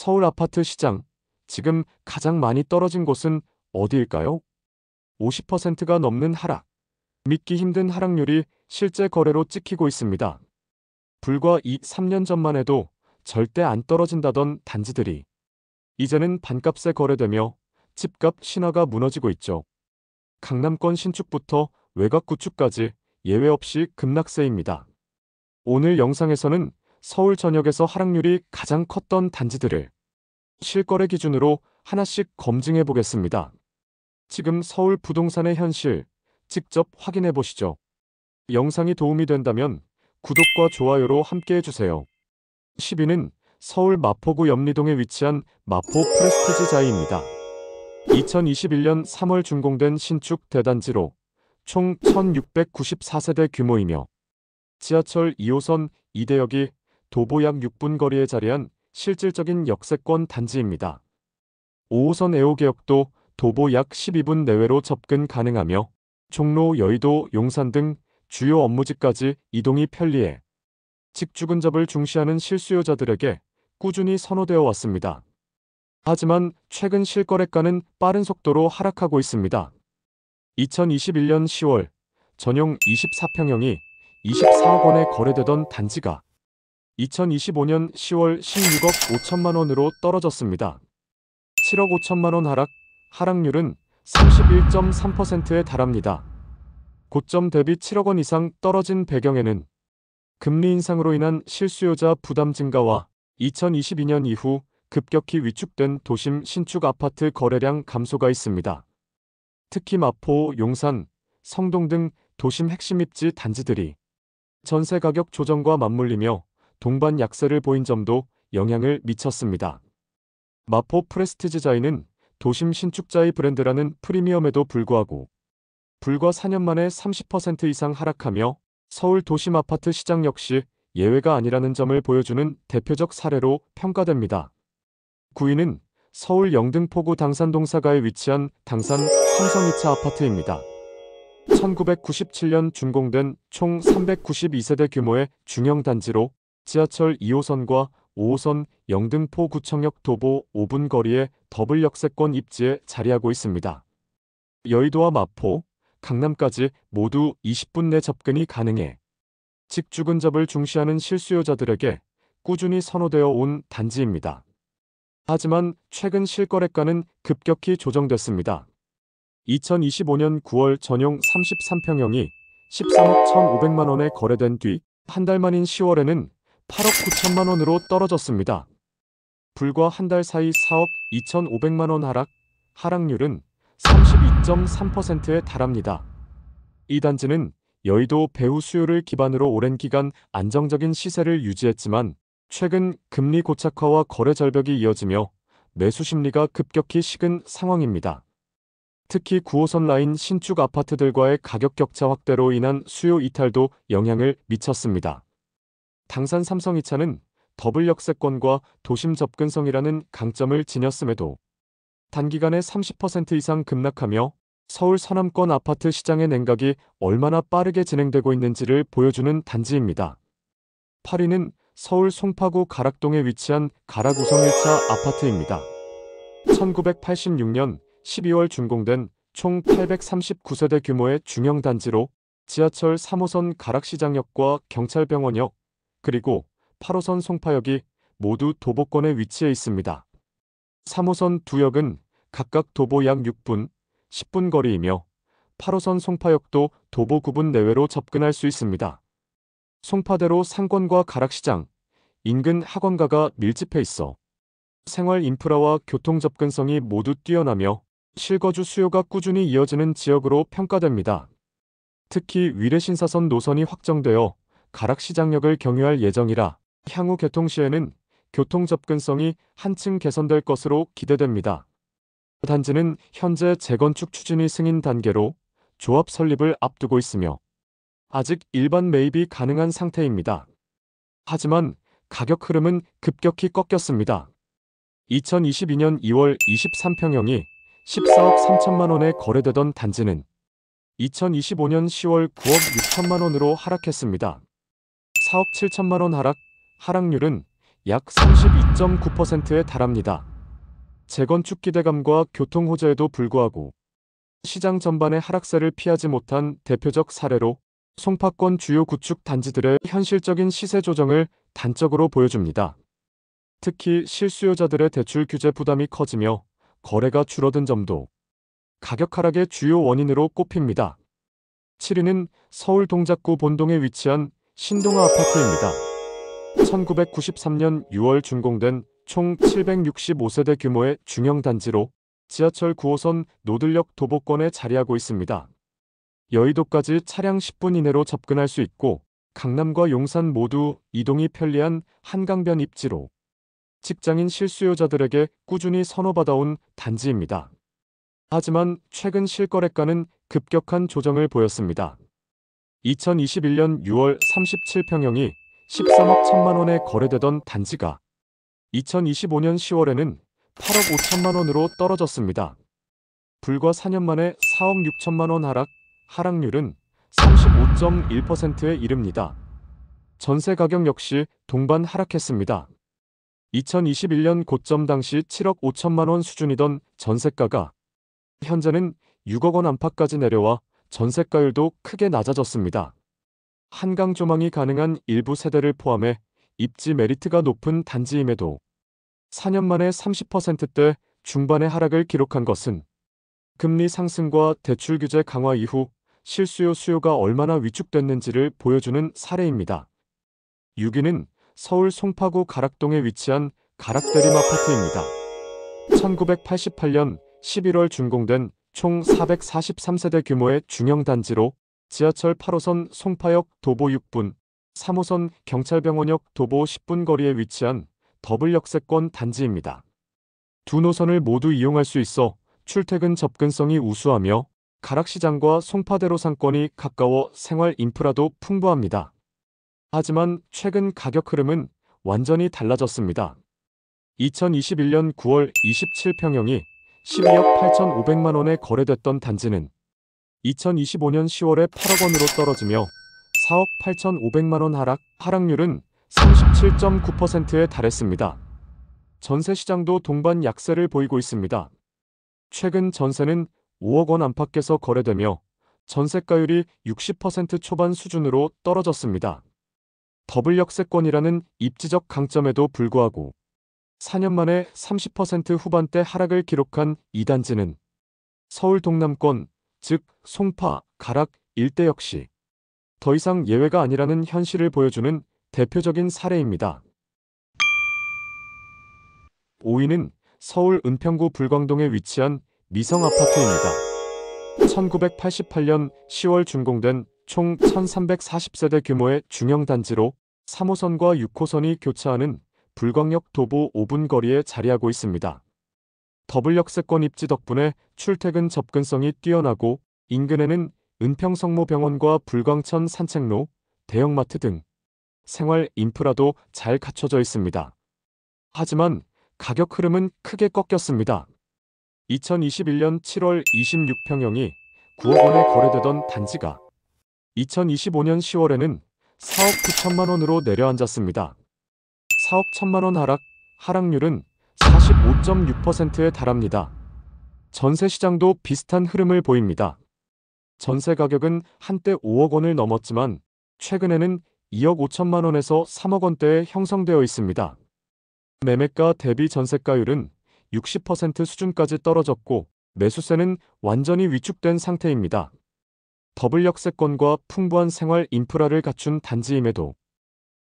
서울 아파트 시장, 지금 가장 많이 떨어진 곳은 어디일까요? 50%가 넘는 하락. 믿기 힘든 하락률이 실제 거래로 찍히고 있습니다. 불과 3년 전만 해도 절대 안 떨어진다던 단지들이 이제는 반값에 거래되며 집값 신화가 무너지고 있죠. 강남권 신축부터 외곽 구축까지 예외 없이 급락세입니다. 오늘 영상에서는 서울 전역에서 하락률이 가장 컸던 단지들을 실거래 기준으로 하나씩 검증해 보겠습니다. 지금 서울 부동산의 현실 직접 확인해 보시죠. 영상이 도움이 된다면 구독과 좋아요로 함께 해주세요. 10위는 서울 마포구 염리동에 위치한 마포 프레스티지 자이입니다. 2021년 3월 준공된 신축 대단지로 총 1694세대 규모이며 지하철 2호선 이대역이 도보 약 6분 거리에 자리한 실질적인 역세권 단지입니다. 5호선 애호개역도 도보 약 12분 내외로 접근 가능하며 종로, 여의도, 용산 등 주요 업무지까지 이동이 편리해 직주근접을 중시하는 실수요자들에게 꾸준히 선호되어 왔습니다. 하지만 최근 실거래가는 빠른 속도로 하락하고 있습니다. 2021년 10월 전용 24평형이 24억 원에 거래되던 단지가 2025년 10월 16억 5천만 원으로 떨어졌습니다. 7억 5천만 원 하락, 하락률은 31.3%에 달합니다. 고점 대비 7억 원 이상 떨어진 배경에는 금리 인상으로 인한 실수요자 부담 증가와 2022년 이후 급격히 위축된 도심 신축 아파트 거래량 감소가 있습니다. 특히 마포, 용산, 성동 등 도심 핵심 입지 단지들이 전세 가격 조정과 맞물리며 동반 약세를 보인 점도 영향을 미쳤습니다. 마포 프레스티지 자이는 도심 신축자의 브랜드라는 프리미엄에도 불구하고 불과 4년 만에 30% 이상 하락하며 서울 도심 아파트 시장 역시 예외가 아니라는 점을 보여주는 대표적 사례로 평가됩니다. 9위는 서울 영등포구 당산동 사가에 위치한 당산 삼성 2차 아파트입니다. 1997년 준공된 총 392세대 규모의 중형 단지로 지하철 2호선과 5호선 영등포구청역 도보 5분 거리의 더블 역세권 입지에 자리하고 있습니다. 여의도와 마포, 강남까지 모두 20분 내 접근이 가능해 직주근접을 중시하는 실수요자들에게 꾸준히 선호되어 온 단지입니다. 하지만 최근 실거래가는 급격히 조정됐습니다. 2025년 9월 전용 33평형이 13억 1,500만 원에 거래된 뒤 한 달 만인 10월에는 8억 9천만 원으로 떨어졌습니다. 불과 한 달 사이 4억 2,500만 원 하락, 하락률은 32.3%에 달합니다. 이 단지는 여의도 배후 수요를 기반으로 오랜 기간 안정적인 시세를 유지했지만 최근 금리 고착화와 거래 절벽이 이어지며 매수 심리가 급격히 식은 상황입니다. 특히 9호선 라인 신축 아파트들과의 가격 격차 확대로 인한 수요 이탈도 영향을 미쳤습니다. 당산 삼성 2차는 더블 역세권과 도심 접근성이라는 강점을 지녔음에도 단기간에 30% 이상 급락하며 서울 서남권 아파트 시장의 냉각이 얼마나 빠르게 진행되고 있는지를 보여주는 단지입니다. 8위는 서울 송파구 가락동에 위치한 가락우성 1차 아파트입니다. 1986년 12월 준공된 총 839세대 규모의 중형 단지로 지하철 3호선 가락시장역과 경찰병원역, 그리고 8호선 송파역이 모두 도보권에 위치해 있습니다. 3호선 두 역은 각각 도보 약 6분, 10분 거리이며 8호선 송파역도 도보 9분 내외로 접근할 수 있습니다. 송파대로 상권과 가락시장, 인근 학원가가 밀집해 있어 생활 인프라와 교통 접근성이 모두 뛰어나며 실거주 수요가 꾸준히 이어지는 지역으로 평가됩니다. 특히 위례신사선 노선이 확정되어 가락시장역을 경유할 예정이라 향후 개통 시에는 교통 접근성이 한층 개선될 것으로 기대됩니다. 단지는 현재 재건축 추진이 승인 단계로 조합 설립을 앞두고 있으며 아직 일반 매입이 가능한 상태입니다. 하지만 가격 흐름은 급격히 꺾였습니다. 2022년 2월 23평형이 14억 3천만 원에 거래되던 단지는 2025년 10월 9억 6천만 원으로 하락했습니다. 4억 7천만 원 하락, 하락률은 약 32.9%에 달합니다. 재건축 기대감과 교통 호재에도 불구하고 시장 전반의 하락세를 피하지 못한 대표적 사례로 송파권 주요 구축 단지들의 현실적인 시세 조정을 단적으로 보여줍니다. 특히 실수요자들의 대출 규제 부담이 커지며 거래가 줄어든 점도 가격 하락의 주요 원인으로 꼽힙니다. 7위는 서울 동작구 본동에 위치한 신동아 아파트입니다. 1993년 6월 준공된 총 765세대 규모의 중형 단지로 지하철 9호선 노들역 도보권에 자리하고 있습니다. 여의도까지 차량 10분 이내로 접근할 수 있고 강남과 용산 모두 이동이 편리한 한강변 입지로 직장인 실수요자들에게 꾸준히 선호받아온 단지입니다. 하지만 최근 실거래가는 급격한 조정을 보였습니다. 2021년 6월 37평형이 13억 1천만 원에 거래되던 단지가 2025년 10월에는 8억 5천만 원으로 떨어졌습니다. 불과 4년 만에 4억 6천만 원 하락률은 35.1%에 이릅니다. 전세 가격 역시 동반 하락했습니다. 2021년 고점 당시 7억 5천만 원 수준이던 전세가가 현재는 6억 원 안팎까지 내려와 전세가율도 크게 낮아졌습니다. 한강 조망이 가능한 일부 세대를 포함해 입지 메리트가 높은 단지임에도 4년 만에 30%대 중반의 하락을 기록한 것은 금리 상승과 대출 규제 강화 이후 실수요 수요가 얼마나 위축됐는지를 보여주는 사례입니다. 6위는 서울 송파구 가락동에 위치한 가락대림 아파트입니다. 1988년 11월 준공된 총 443세대 규모의 중형 단지로 지하철 8호선 송파역 도보 6분, 3호선 경찰병원역 도보 10분 거리에 위치한 더블 역세권 단지입니다. 두 노선을 모두 이용할 수 있어 출퇴근 접근성이 우수하며 가락시장과 송파대로 상권이 가까워 생활 인프라도 풍부합니다. 하지만 최근 가격 흐름은 완전히 달라졌습니다. 2021년 9월 27평형이 12억 8,500만 원에 거래됐던 단지는 2025년 10월에 8억 원으로 떨어지며 4억 8,500만 원 하락률은 37.9%에 달했습니다. 전세 시장도 동반 약세를 보이고 있습니다. 최근 전세는 5억 원 안팎에서 거래되며 전세가율이 60% 초반 수준으로 떨어졌습니다. 더블 역세권이라는 입지적 강점에도 불구하고 4년 만에 30% 후반대 하락을 기록한 이 단지는 서울 동남권, 즉 송파, 가락 일대 역시 더 이상 예외가 아니라는 현실을 보여주는 대표적인 사례입니다. 5위는 서울 은평구 불광동에 위치한 미성 아파트입니다. 1988년 10월 준공된 총 1340세대 규모의 중형 단지로 3호선과 6호선이 교차하는 불광역 도보 5분 거리에 자리하고 있습니다. 더블 역세권 입지 덕분에 출퇴근 접근성이 뛰어나고 인근에는 은평성모병원과 불광천 산책로, 대형마트 등 생활 인프라도 잘 갖춰져 있습니다. 하지만 가격 흐름은 크게 꺾였습니다. 2021년 7월 26평형이 9억 원에 거래되던 단지가 2025년 10월에는 4억 9천만 원으로 내려앉았습니다. 4억 1천만 원 하락률은 45.6%에 달합니다. 전세 시장도 비슷한 흐름을 보입니다. 전세 가격은 한때 5억 원을 넘었지만 최근에는 2억 5천만 원에서 3억 원대에 형성되어 있습니다. 매매가 대비 전세가율은 60% 수준까지 떨어졌고 매수세는 완전히 위축된 상태입니다. 더블 역세권과 풍부한 생활 인프라를 갖춘 단지임에도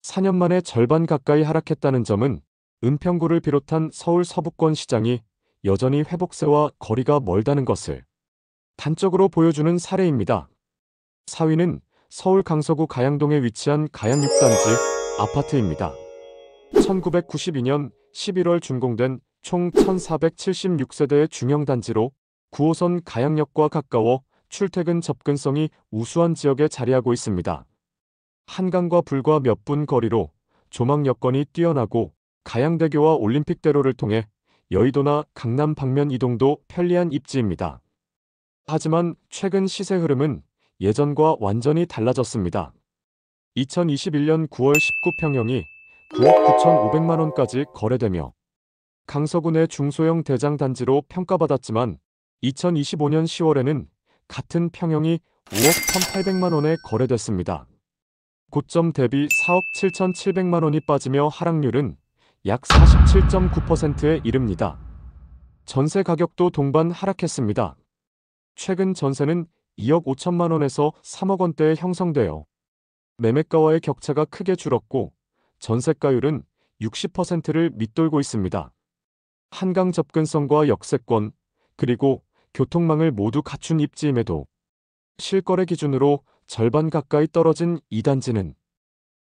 4년 만에 절반 가까이 하락했다는 점은 은평구를 비롯한 서울 서부권 시장이 여전히 회복세와 거리가 멀다는 것을 단적으로 보여주는 사례입니다. 4위는 서울 강서구 가양동에 위치한 가양 6단지 아파트입니다. 1992년 11월 준공된 총 1476세대의 중형 단지로 9호선 가양역과 가까워 출퇴근 접근성이 우수한 지역에 자리하고 있습니다. 한강과 불과 몇 분 거리로 조망 여건이 뛰어나고 가양대교와 올림픽대로를 통해 여의도나 강남 방면 이동도 편리한 입지입니다. 하지만 최근 시세 흐름은 예전과 완전히 달라졌습니다. 2021년 9월 19평형이 9억 9,500만 원까지 거래되며 강서구 내 중소형 대장 단지로 평가받았지만 2025년 10월에는 같은 평형이 5억 1,800만 원에 거래됐습니다. 고점 대비 4억 7,700만 원이 빠지며 하락률은 약 47.9%에 이릅니다. 전세 가격도 동반 하락했습니다. 최근 전세는 2억 5천만 원에서 3억 원대에 형성되어 매매가와의 격차가 크게 줄었고 전세가율은 60%를 밑돌고 있습니다. 한강 접근성과 역세권, 그리고 교통망을 모두 갖춘 입지임에도 실거래 기준으로 절반 가까이 떨어진 이 단지는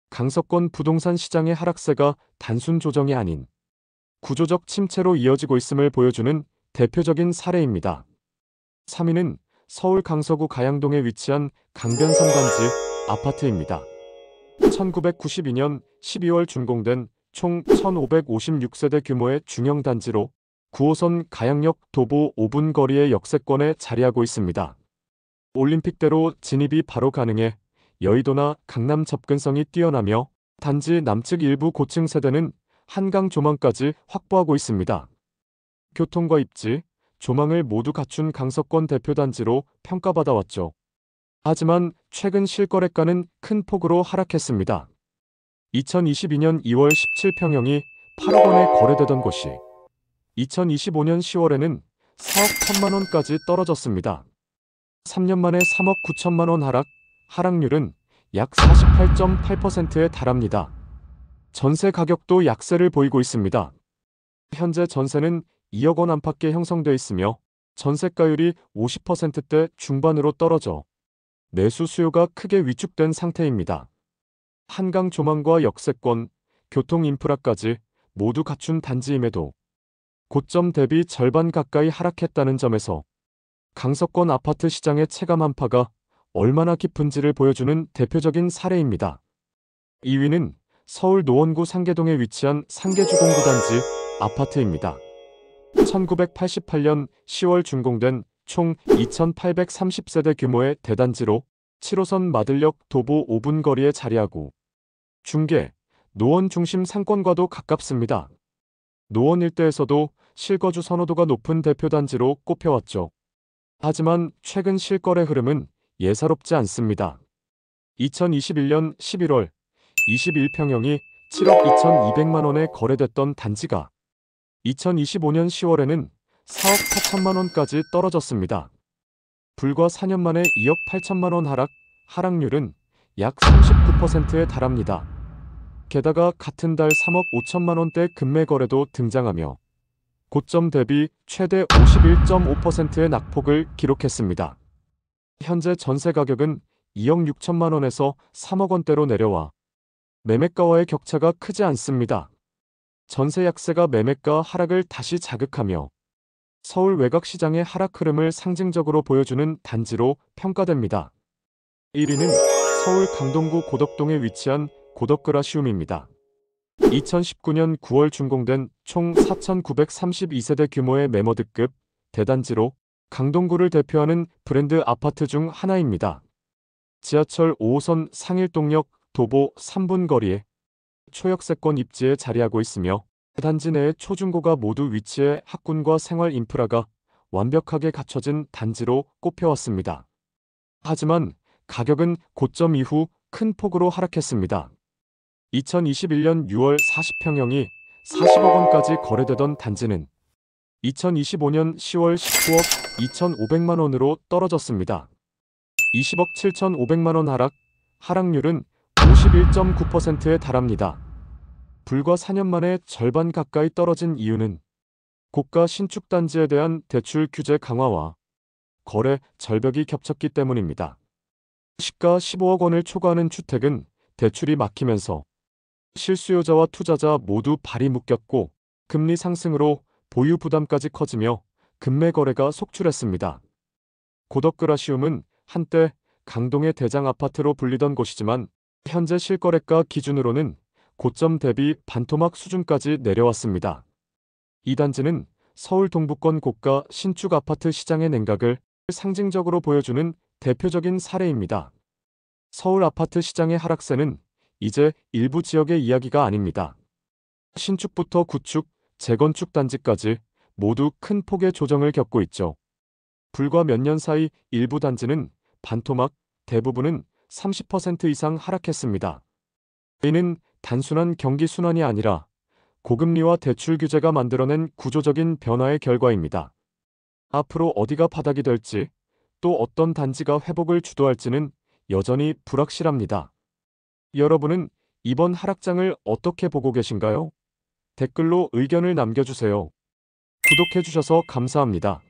강서권 부동산 시장의 하락세가 단순 조정이 아닌 구조적 침체로 이어지고 있음을 보여주는 대표적인 사례입니다. 3위는 서울 강서구 가양동에 위치한 강변 3단지 아파트입니다. 1992년 12월 준공된 총 1,556세대 규모의 중형 단지로 9호선 가양역 도보 5분 거리의 역세권에 자리하고 있습니다. 올림픽대로 진입이 바로 가능해 여의도나 강남 접근성이 뛰어나며 단지 남측 일부 고층 세대는 한강 조망까지 확보하고 있습니다. 교통과 입지, 조망을 모두 갖춘 강서권 대표 단지로 평가받아왔죠. 하지만 최근 실거래가는 큰 폭으로 하락했습니다. 2022년 2월 17평형이 8억 원에 거래되던 곳이 2025년 10월에는 4억 1천만 원까지 떨어졌습니다. 3년 만에 3억 9천만 원 하락률은 약 48.8%에 달합니다. 전세 가격도 약세를 보이고 있습니다. 현재 전세는 2억 원 안팎에 형성돼 있으며 전세가율이 50%대 중반으로 떨어져 매수 수요가 크게 위축된 상태입니다. 한강 조망과 역세권, 교통 인프라까지 모두 갖춘 단지임에도 고점 대비 절반 가까이 하락했다는 점에서 강서권 아파트 시장의 체감 한파가 얼마나 깊은지를 보여주는 대표적인 사례입니다. 2위는 서울 노원구 상계동에 위치한 상계주공구 단지 아파트입니다. 1988년 10월 준공된 총 2,830세대 규모의 대단지로 7호선 마들역 도보 5분 거리에 자리하고 중계, 노원 중심 상권과도 가깝습니다. 노원 일대에서도 실거주 선호도가 높은 대표 단지로 꼽혀왔죠. 하지만 최근 실거래 흐름은 예사롭지 않습니다. 2021년 11월 21평형이 7억 2,200만 원에 거래됐던 단지가 2025년 10월에는 4억 4천만 원까지 떨어졌습니다. 불과 4년 만에 2억 8천만 원 하락률은 약 39%에 달합니다. 게다가 같은 달 3억 5천만 원대 급매 거래도 등장하며 고점 대비 최대 51.5%의 낙폭을 기록했습니다. 현재 전세 가격은 2억 6천만 원에서 3억 원대로 내려와 매매가와의 격차가 크지 않습니다. 전세 약세가 매매가 하락을 다시 자극하며 서울 외곽 시장의 하락 흐름을 상징적으로 보여주는 단지로 평가됩니다. 1위는 서울 강동구 고덕동에 위치한 고덕그라시움입니다. 2019년 9월 준공된 총 4,932세대 규모의 매머드급 대단지로 강동구를 대표하는 브랜드 아파트 중 하나입니다. 지하철 5호선 상일동역 도보 3분 거리에 초역세권 입지에 자리하고 있으며 단지 내의 초중고가 모두 위치해 학군과 생활 인프라가 완벽하게 갖춰진 단지로 꼽혀왔습니다. 하지만 가격은 고점 이후 큰 폭으로 하락했습니다. 2021년 6월 40평형이 40억 원까지 거래되던 단지는 2025년 10월 19억 2,500만 원으로 떨어졌습니다. 20억 7,500만 원 하락률은 51.9%에 달합니다. 불과 4년 만에 절반 가까이 떨어진 이유는 고가 신축 단지에 대한 대출 규제 강화와 거래 절벽이 겹쳤기 때문입니다. 시가 15억 원을 초과하는 주택은 대출이 막히면서 실수요자와 투자자 모두 발이 묶였고 금리 상승으로 보유 부담까지 커지며 급매 거래가 속출했습니다. 고덕그라시움은 한때 강동의 대장 아파트로 불리던 곳이지만 현재 실거래가 기준으로는 고점 대비 반토막 수준까지 내려왔습니다. 이 단지는 서울 동부권 고가 신축 아파트 시장의 냉각을 상징적으로 보여주는 대표적인 사례입니다. 서울 아파트 시장의 하락세는 이제 일부 지역의 이야기가 아닙니다. 신축부터 구축, 재건축 단지까지 모두 큰 폭의 조정을 겪고 있죠. 불과 몇 년 사이 일부 단지는 반토막, 대부분은 30% 이상 하락했습니다. 이는 단순한 경기 순환이 아니라 고금리와 대출 규제가 만들어낸 구조적인 변화의 결과입니다. 앞으로 어디가 바닥이 될지, 또 어떤 단지가 회복을 주도할지는 여전히 불확실합니다. 여러분은 이번 하락장을 어떻게 보고 계신가요? 댓글로 의견을 남겨주세요. 구독해주셔서 감사합니다.